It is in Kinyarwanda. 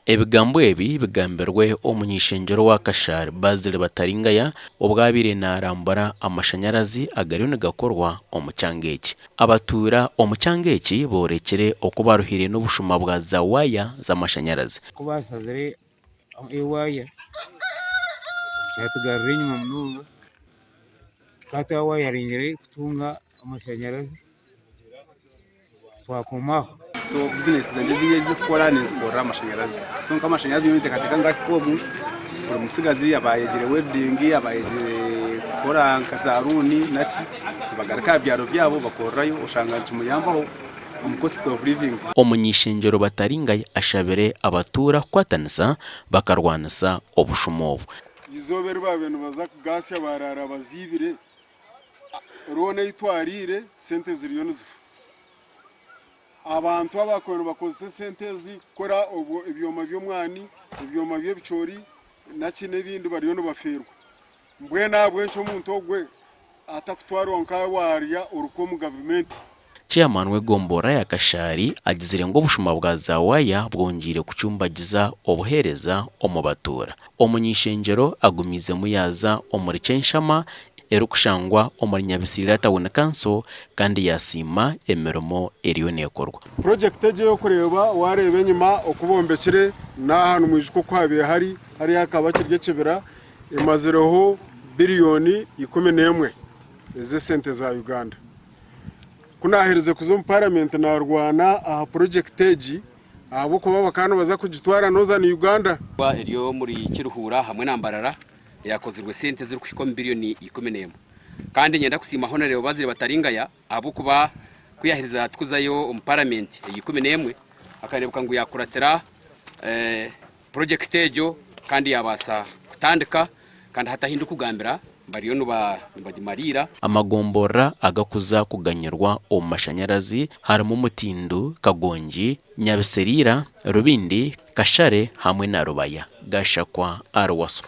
Ebigambo ebi bigambirwe omunyishenjero wa Kashari Bazile Bataringaya obwabire narambara amashanyarazi agariyo nigakorwa omu kyanga eki. Abatura omu kyanga eki borekere okubaruhire n'obushuma bwa za waaya z'amashanyarazi. Kubasazire ewaaya kyatugarira enyuma munonga kata waaya yaringire kutunga amashanyarazi twakomaho. So business zanjye zimwe zikora nizikora amashanyarazi. So nka amashanyarazi yo katika ngakomu buri musigazi yabayegere wedding yabayegere kora nkasaruni naki bagaraka byaro byabo bakorayo ushanga ncumuyambaho cost of living. Omunyishenjero Bataringaya ashabire abatura kwatanisa bakarwanisa obushumobo. Izobere babenu baza kugasya barara bazibire rone itwarire sente ziriyo nizifu. Abantu abakono bakoze sentezi kora obo ibyoma by'omwani ibyoma by'ebicori naki nebindi bariyo no baferwa mbwe nabwe nco muntu ogwe atakutwarwa nkawarya urukomu government. Chairman w'egombora ya Kashari agizire ngo obushuma bwa za waaya bwongire kucumbagiza obuhereza omu batura. Omunyishenjero agumize muyaza omuri Cyenshama erukushangwa omuri Nyabisirira Town Council kandi yasima emirimo eriyo nekorwa. Project eje yo kureba warebe nyuma okubombekire n'ahantu mwijiko kwabiye hari akabakirye kibira emazireho biliyoni 11 eze sente za Uganda. Kunahereze kuzo mu parliament na Rwanda aha project eji abo kuba bakano baza kugitwara Northern Uganda. Eriyo muri Kiruhura hamwe na Mbarara yakozirwe sente ziri ku biliyoni 11 kandi nyenda kusima honorable Bazile Bataringaya abo kuba kuyahiriza tukuzayo mu parliament 11 akarebuka ngo yakuratira project ejo kandi yabasa kutandika kandi hatahinduka kugambira bariyo nubagimarira. Amagombora agakuza kuganyirwa omu mashanyarazi harimo Mutindu, Kagongi, Nyabisirira, Rubindi, Kashare hamwe na Rubaya. Gashakwa Arwaso.